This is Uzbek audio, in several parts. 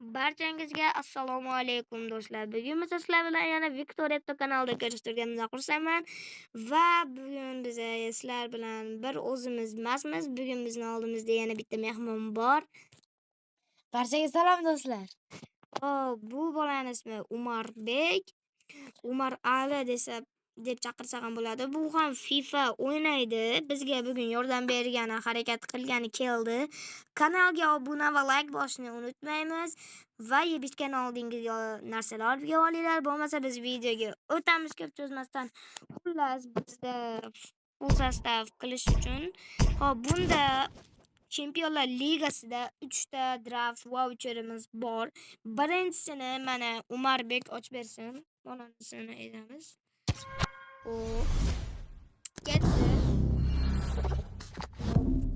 Barchangizga assalomu alaykum do'stlar. Bugun biz sizlar bilan yana Victor Epto kanalida ko'rishtirganimdan xursandman va bugun biz sizlar bilan bir o'zimiz emasmiz. Bugun bizning oldimizda yana bitta mehmon bor. Barchaga salom do'stlar. Bu bolaning ismi Umarbek. Umar Ali deb chaqirsa ham bo'ladi. Bu ham FIFA o'ynaydi. Bizga bugun yordam bergani, harakat qilgani keldi. Kanalga obuna va like bosishni unutmaymiz va yeb-ichgan oldingi narsalar olib olinglar. Bo'lmasa biz videoga o'tamiz ko'p cho'zmasdan. Xullas bizda full sostav qilish uchun bunda Chempionlar Ligasida 3 ta draft voucherimiz bor. Birinchisini mana Umarbek ochib bersin. Bolasini aytamiz. Ketdi.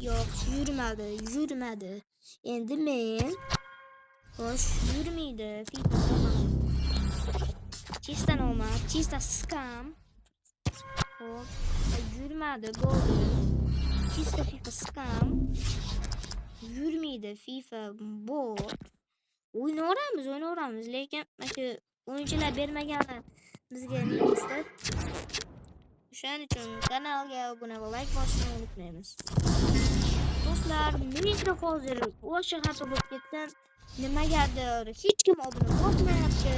Yo'q, yurmadi. Endi men xo'sh, yurmaydi. Chista scam. Xo'p, yurmadi, bo'ldi. Chista FIFA scam. Yurmaydi FIFA bot. O'ynaveramiz, lekin mana o'yinchilar bermagani bizga nemisda. Shuning uchun kanalga obuna va like bosishni unutmaymiz. Do'stlar, menga hozir o'sha xato bo'lib ketgan. Nimagadir hech kim obuna bosmayapti.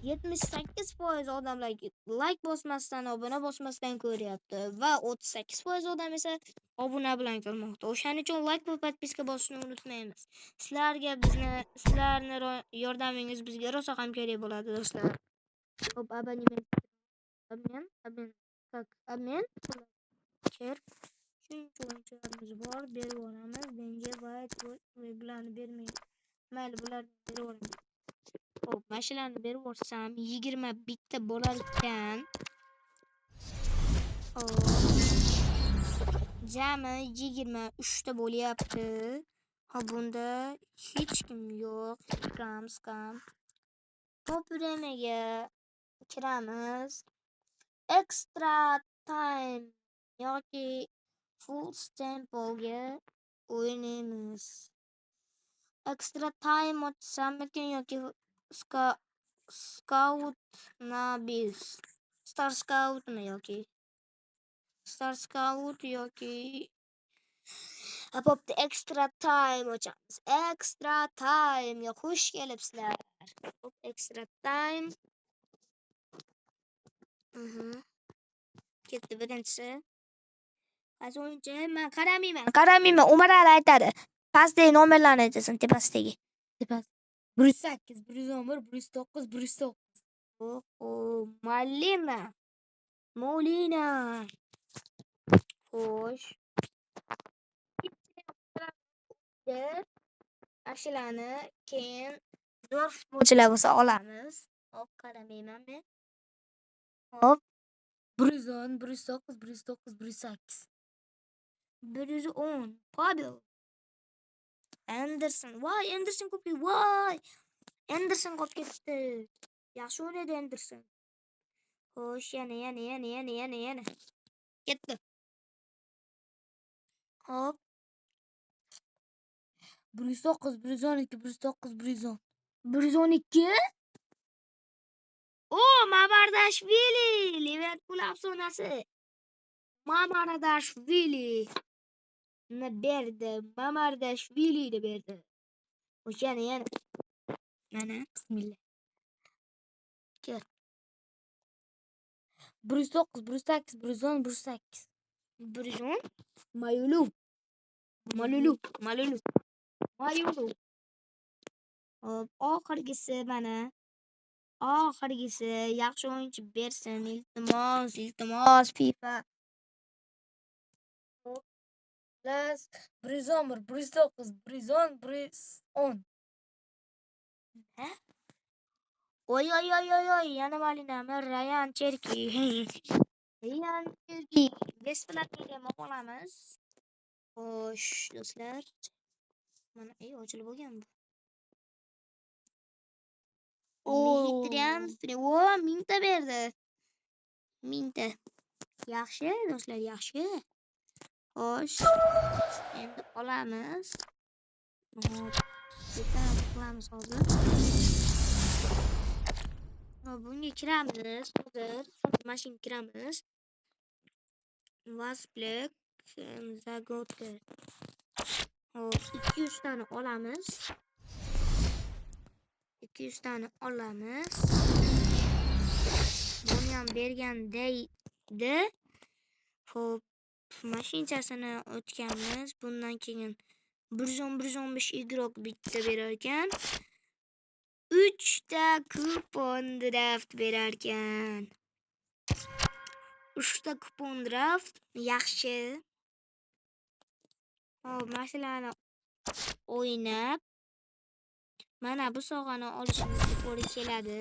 78% odamlar like bosmasdan, obuna bosmasdan ko'ryapti va 38% odam esa obuna bilan ko'rmoqda. O'shaning uchun like va podpiska bosishni unutmaymiz. Sizlarning yordamingiz bizga rosa ham kerak bo'ladi do'stlar. Xo'p, amen. Shuncha o'yinchilarimiz bor, berib olamiz. Denga va bularni bermaymiz. Mayli, bularni berib olamiz. Xo'p, mashinani berib o'rsam 21 ta bo'lar ekan. Jami 23 ta bo'lyapti. Bunda hech kim yo'q. Scam. Popuremaga kiramiz. Extra time yoki full stemple'ga o'ynaymiz. Extra time o'tsammikin yoki Scout Nabis. Star Scoutmi yoki Popda extra time ochamiz. Extra time. Xush kelibsizlar. Extra time. Ketdi birinchisi. Qaysi o'yinchi? Men qaramayman. Umar Ali aytadi. Pastdagi nomerlarni aytasan, tepasidagi. 108, 111, 109, 109. Molina. Xo'sh. Ashilani keyin zo'r futbolchilar bo'lsa olamiz. Hop, qaramayman men. Hop. 110, 109, 109, 108. 110. Pavel. Anderson. Voy, Anderson ko'pki. Voy. Anderson qolib ketdi. Yaxshi o'ynadi Anderson. Xo'sh, yana. Ketdi. Hop. 109, 112, 109, 110. 112. Mamardashvili. Liverpool afsonasi. Mamardashvili. Mamardashvili deb berdi. Xo'sh, yana. Mana, bismillah. Kel. 109, 108, 110, 108. 110. Mayulu. Hop, oxirgisi mana. Yaxshi o'yinchi bersin, iltimos FIFA. Hop. 111, 109, 110, 110. Oy, yana malinami Ryan Cherki. Besplatniga olamiz. Xo'sh, do'stlar. Mana ochilib bo'lgan bu. Mihitryam, 1000 ta berdi. 1000 ta. Yaxshi, do'stlar, yaxshi. Xo'sh. Endi olamiz. Hop. Qilamiz hozir. Bunga kiramiz. Hozir mashinaga kiramiz. Vasplek zagodka. Hop, 200 tani olamiz. 200 tani olamiz. Buni ham bergandaydi. Hop, mashinasini o'tganmiz. Bundan keyin 115 igrok bitta berar ekan. 3 ta kupon draft berar ekan. 3 ta kupon draft yaxshi. Hop, mashinani o'ynab mana bu sovg'ani olishimizga to'g'ri keladi.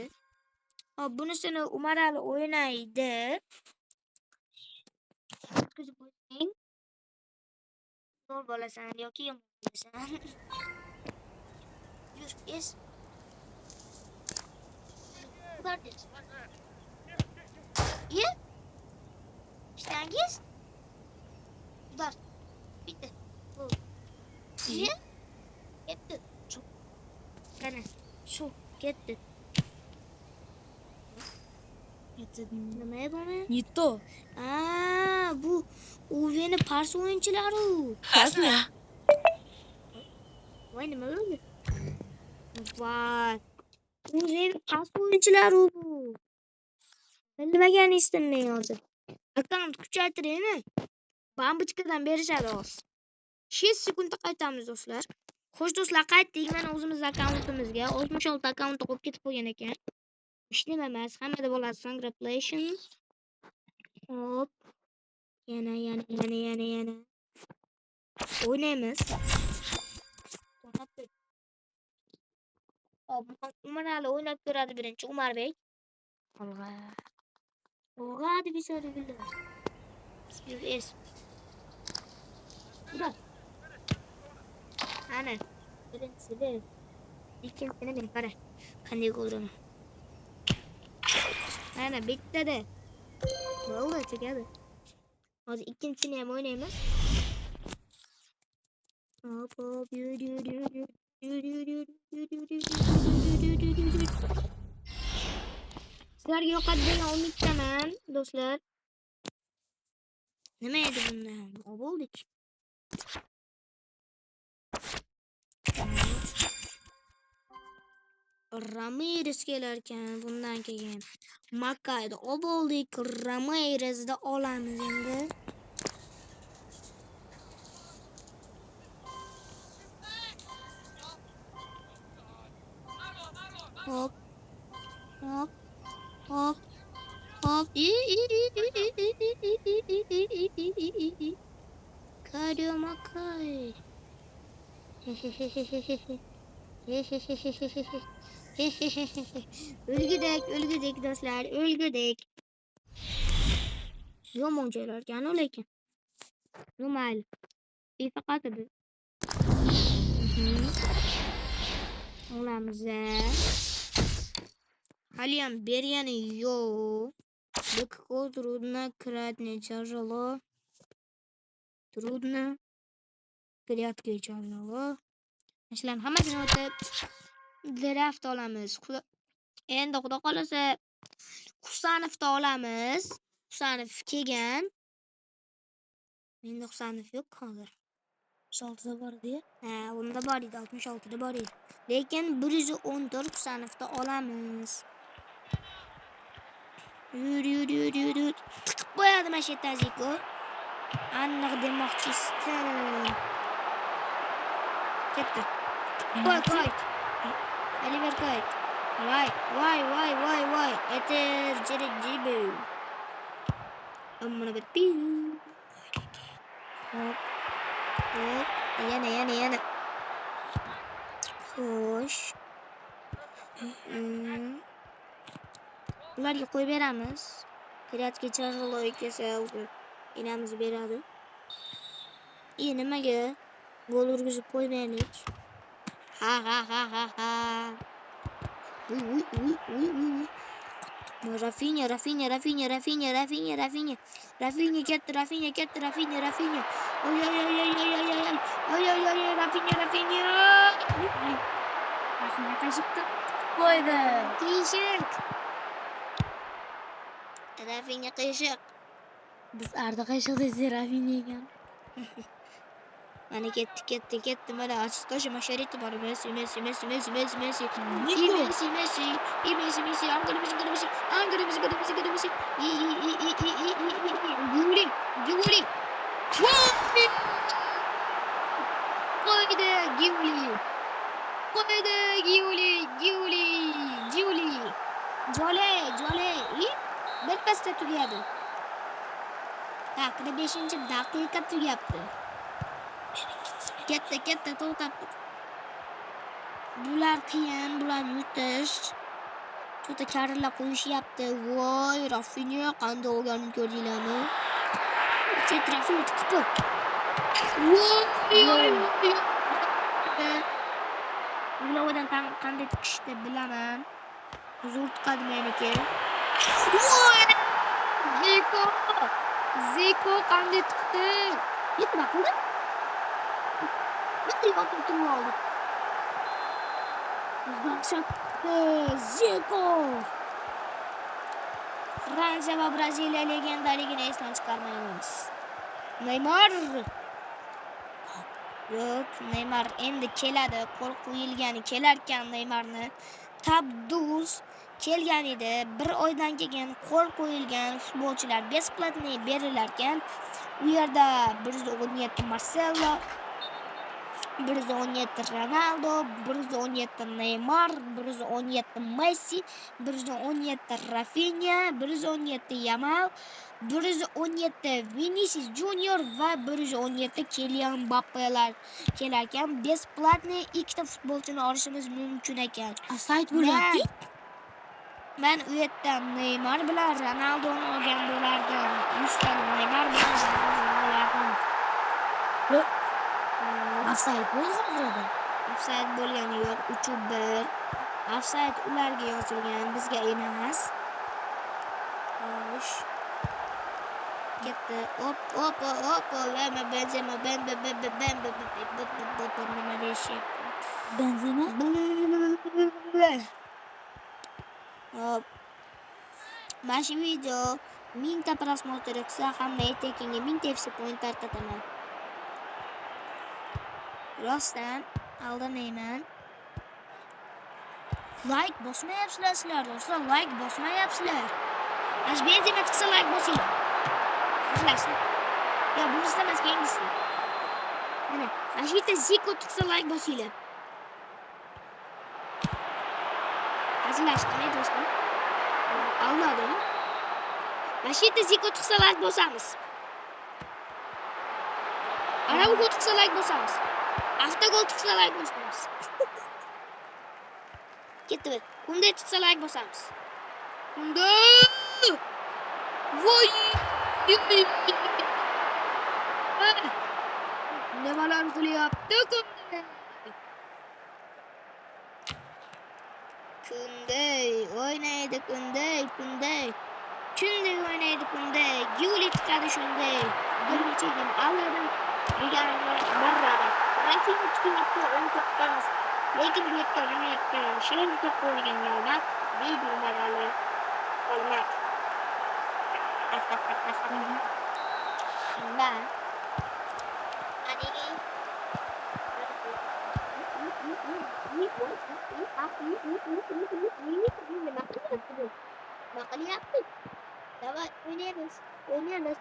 Hop, bunisini Umarali o'ynaydi. O'tkazib qo'ying. Zo'r bo'lasan yoki yomon bo'lasan. Yur, es. Ugardiz. Ye? İştengiz? Ugar. Bitti. Bu. Ye? Gitti. Çok. Kana. Şu. Gitti. Nima bu? Не то. Bu Uve'ni Pars o'yinchilari. Parsmi? Voy, nima bo'ldi? Voy. Uve'ni Pars o'yinchilari bu. Bilmagan istimni hozir. Akkaunt kuchaytiraymi? Bambuchkadan berishadi hozir. 6 sekundda qaytamiz do'stlar. Xo'sh do'stlar, qaytdik. Mana o'zimiz akkauntimizga 66 akkauntda qo'yib ketib qo'ygan ekan. Hech nima emas, hammada bo'ladi. Congratulations. Hop. Yana. O'ynaymiz. Hop, Umarali o'ynab ko'radi birinchi Umarbek. Olg'a deb so'raydi. Yes. Ular. Ana. Birinchisi. Ikkinchisini men qara. Qanday ko'raman. Ana bittada. Bo'ldi, chekadi. Hozir ikkinchisini ham o'ynaymiz. Hop, yur. Sizlarga yoqadi degan umiddaman, do'stlar. Nima edi bunda? Bo'ldik. Ramirez kelar ekan bundan keyin. Makayda bo'ldik. Ramirezda olamiz endi. Hop. Kadio Makay. O'lgudik do'stlar, o'lgudik. Yomon joylar ekan lekin. Mayli. Faqat biz. Olamiz. Haliyam bergani yo'q. Lегко, трудно, кратно, тяжело. Трудно. Кратко, тяжело. Shularni hammasini o'tib draft olamiz. Endi xudo qolasa Husanovni olamiz. Husanov kelgan. Menda Husanov yo'q hozir. 66da bor edi. Ha, unda bor edi, 66da bor edi. Lekin 114 Husanovni olamiz. Yur. Tiqib qo'yadi mashinasiko. Aniq demoqchisiz. Ketdi. Qo'y. Oliver qo'y. Voy. Eter jibu. Mana bir pi. Hop. Yana. Xo'sh. Ularga qo'yib beramiz. Kiratga charxoloy kelsa, inamiz beradi. Nimaga gol urgizib qo'ymaylik? Ha. Uy. Rafinha ketdi, Rafinha. Oy, Rafinha. Kaşıkta koydu. Qiyshiq. Rafinha qiyshiq. Biz Arda kaşık dese Rafinha ekan. Mana ketdi. Mana Astosh Mashariti bor. Messi. Nico. Messi. Angolo Messi. Guli. Qo'ydi Guli. Jole. Bir pasda tugadi. Taqri 5-daqiqa tugabdi. Katta to'xtab. Bular qiyin, bular yutish. To'ta karillab qo'yishyapti. Voy, Rafinha qanday olganini ko'rdinglarmi? Rafinha chiqib. Voy. Ulovidan qanday chiqishni bilaman. Huzur chiqadi meniki. Voy! Zeko qanday chiqdi? Yetma qildi. Bitta yo'qotib turib oldi. Zeko. Fransiya va Braziliya legendaligini esdan chiqarmaymiz. Neymar. Yo'q, Neymar endi keladi. Qo'l qo'yilgani kelarkan Neymarni. Tabduz kelgan edi. Bir oydan keyin qo'l qo'yilgan futbolchilar besplatniy berilarkan. U yerda 117 Marcelo, 117 Ronaldo, 117 Neymar, 117 Messi, 117 Rafinha, 117 Yamal, 117 Vinicius Junior va 117 Kylian Mbappelar kelarkan besplatniy ikkita futbolchini olishimiz mumkin ekan. Sayt bo'lyapti. Men u yerda Neymar bilan Ronaldoni olgan bo'lardim. Ustali Neymar bilan Ronaldoni olardim. Offside bo'ldi. Offside bo'lgani yo'q. 3-1. Offside ularga yozilgan, bizga emas. Xo'sh. Ketdi. Hop. Benzema. Nima deyishyapti? Benzema. Hop. Mana shu video 1000 ta prosmotr qilsa hamma etekinga 1000 ta FC point tarqataman. Rostdan aldamayman. Like bosmayapsizlar sizlar do'stlar. Like bosmayapsizlar. Mana Benzema chiqsa like bosing. Sizlar. Ya bunisi emas, keyingisi. Mana shu yerda Zico chiqsa like bosinglar. Hazillashdim do'stlar. Almadim. Mana shu yerda Zico chiqsa like bosamiz. Ana bu gol chiqsa like bosamiz. Avtogol chiqsa like bosamiz. Ketdi. Unda chiqsa like bosamiz. Unda! Voy! Nimalar qilyapti Kunday o'ynaydi Kunday. Shunday o'ynaydi Kunday. Guli chiqadi shunday. Bir necha yil albatta deganimni barrada. Rafinha chiqyapti, o'yin to'xtamiz. Lekin bu yerda nima yapgan? Shirin to'p qo'ygan yo'lda bemalol olmadi. Nah. Adigi. Qilyapti. Davay o'ynaymiz.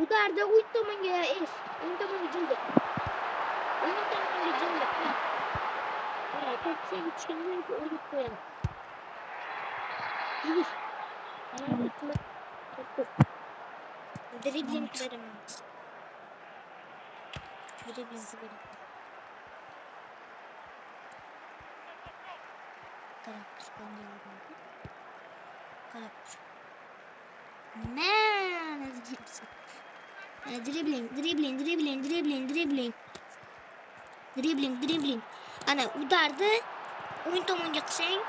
Udarda o'yin tomonga ish. O'yin tomonga jildi. Mana to'pga tushgandan keyin o'rgib qo'yamiz. Dribling beramiz. Qarab tur. Mana dribbling. Ana udardi. O'yin tomonga qilsang.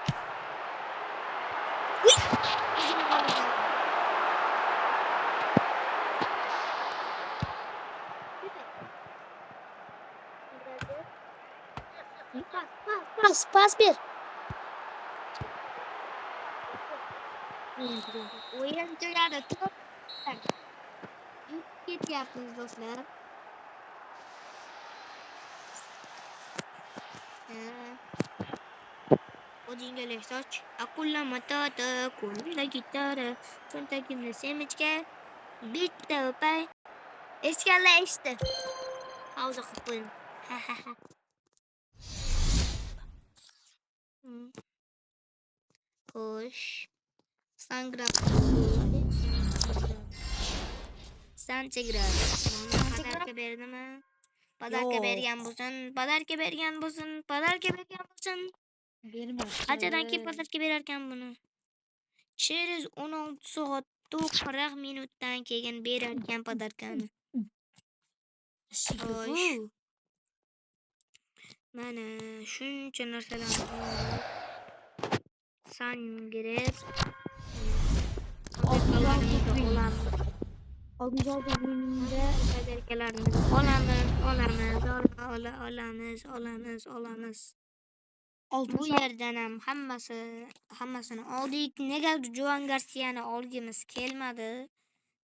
Uy! Pas ber. O'yin tugadi. O'yin tugadi. Yurib ketyapmiz do'stlar. O'zingga soch, aqulla matata, qo'limda gitara, cho'ntagimda semichka, bitta o'pay. Eshitganlar eshitdi. Hozir qilib qo'ydim. Ha ha ha. Xo'sh. Sangrab. Santigrad. Mana podarka berdimi? Podarka Yo'q. bergan bo'lsin, podarka bergan bo'lsin, podarka bergan bo'lsin. Bermabdi. Qanchadan keyin podarka berarkan buni? Через 16 soat 40 minutdan keyin berarkan podarkani. Xo'sh. Mana shuncha narsalarni Sangrad. Podarkalarimizni olamiz. Oldingi o'yinda Podarkalarimizni olamiz. Bu yerdan ham hammasini oldik. Negadir Joan Garcia'ni olgimiz kelmadi.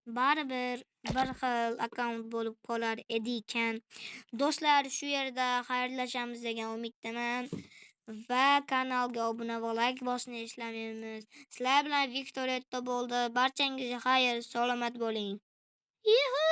Baribir bir xil akkaunt bo'lib qolar ekan. Do'stlar, shu yerda xayrlashamiz degan umiddaman. Va kanalga obuna va like bosishni eslamaymiz. Sizlar bilan Viktoretto bo'ldi. Barchangizga xayr, salomat bo'ling. Yuhu!